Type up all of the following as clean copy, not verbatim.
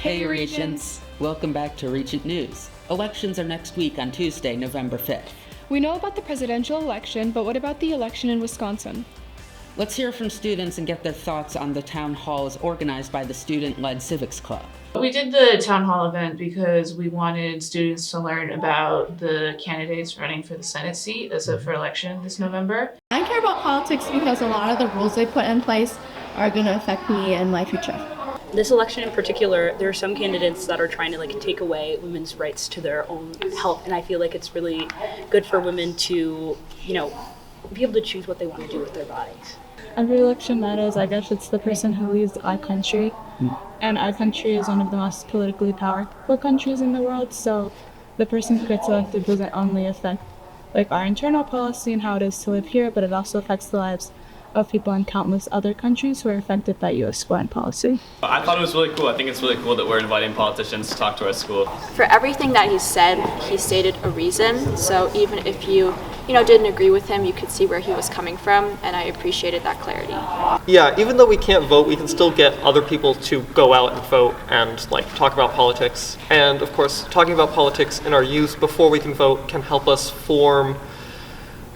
Hey Regents! Welcome back to Regent News. Elections are next week on Tuesday, November 5th. We know about the presidential election, but what about the election in Wisconsin? Let's hear from students and get their thoughts on the town halls organized by the student-led Civics Club. We did the town hall event because we wanted students to learn about the candidates running for the Senate seat that's up for election this November. I care about politics because a lot of the rules they put in place are going to affect me in my future. This election in particular, there are some candidates that are trying to take away women's rights to their own health, and I feel like it's really good for women to, be able to choose what they want to do with their bodies. Every election matters. I guess it's the person who leads our country, and our country is one of the most politically powerful countries in the world, so the person who gets elected doesn't only affect our internal policy and how it is to live here, but it also affects the lives of people in countless other countries who are affected by U.S. foreign policy. I thought it was really cool. I think it's really cool that we're inviting politicians to talk to our school. For everything that he said, he stated a reason. So even if you didn't agree with him, you could see where he was coming from, and I appreciated that clarity. Yeah, even though we can't vote, we can still get other people to go out and vote and talk about politics. And of course, talking about politics in our youth before we can vote can help us form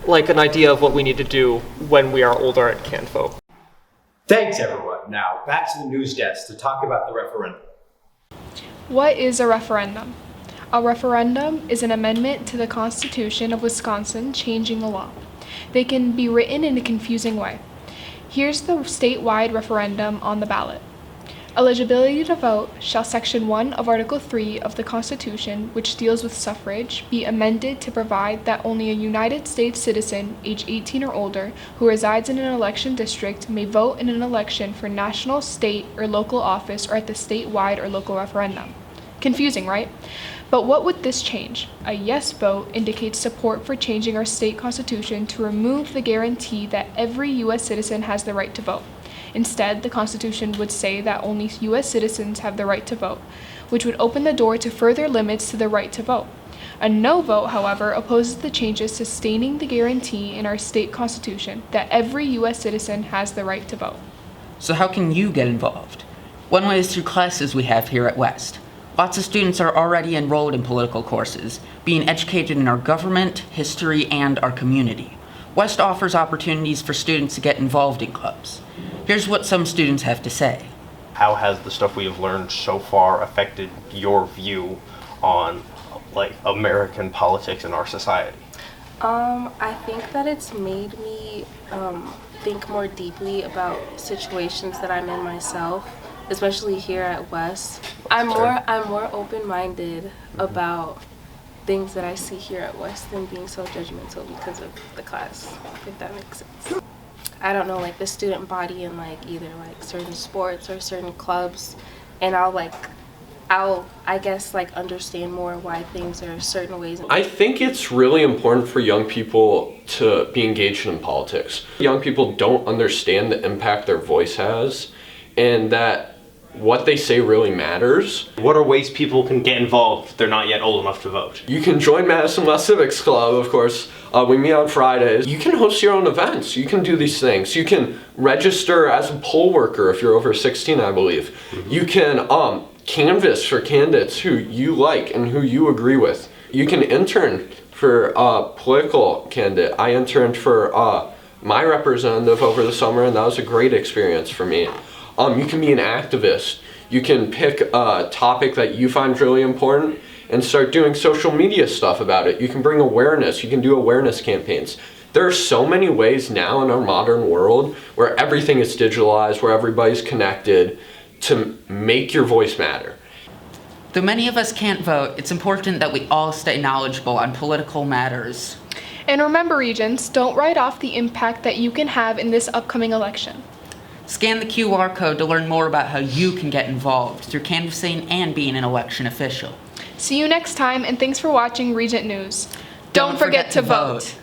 an idea of what we need to do when we are older and can't vote. Thanks, everyone. Now, back to the news desk to talk about the referendum. What is a referendum? A referendum is an amendment to the Constitution of Wisconsin changing a law. They can be written in a confusing way. Here's the statewide referendum on the ballot. Eligibility to vote shall Section 1 of Article 3 of the Constitution, which deals with suffrage, be amended to provide that only a United States citizen, age 18 or older, who resides in an election district may vote in an election for national, state, or local office or at the statewide or local referendum. Confusing, right? But what would this change? A yes vote indicates support for changing our state constitution to remove the guarantee that every U.S. citizen has the right to vote. Instead, the Constitution would say that only U.S. citizens have the right to vote, which would open the door to further limits to the right to vote. A no vote, however, opposes the changes sustaining the guarantee in our state constitution that every U.S. citizen has the right to vote. So how can you get involved? One way is through classes we have here at West. Lots of students are already enrolled in political courses, being educated in our government, history, and our community. West offers opportunities for students to get involved in clubs. Here's what some students have to say. How has the stuff we have learned so far affected your view on American politics and our society? I think that it's made me think more deeply about situations that I'm in myself, especially here at West. I'm more open-minded about things that I see here at West than being so judgmental because of the class, if that makes sense. I don't know, the student body in either certain sports or certain clubs, and I'll understand more why things are certain ways. I think it's really important for young people to be engaged in politics. Young people don't understand the impact their voice has, and that what they say really matters. What are ways people can get involved if they're not yet old enough to vote? You can join Madison West Civics Club, of course. We meet on Fridays. You can host your own events. You can do these things. You can register as a poll worker if you're over 16, I believe. Mm-hmm. You can canvass for candidates who you like and who you agree with. You can intern for a political candidate. I interned for my representative over the summer, and that was a great experience for me. You can be an activist. You can pick a topic that you find really important and start doing social media stuff about it. You can bring awareness. You can do awareness campaigns. There are so many ways now in our modern world where everything is digitalized, where everybody's connected, to make your voice matter. Though many of us can't vote, it's important that we all stay knowledgeable on political matters. And remember, Regents, don't write off the impact that you can have in this upcoming election. Scan the QR code to learn more about how you can get involved through canvassing and being an election official. See you next time, and thanks for watching Regent News. Don't forget to vote.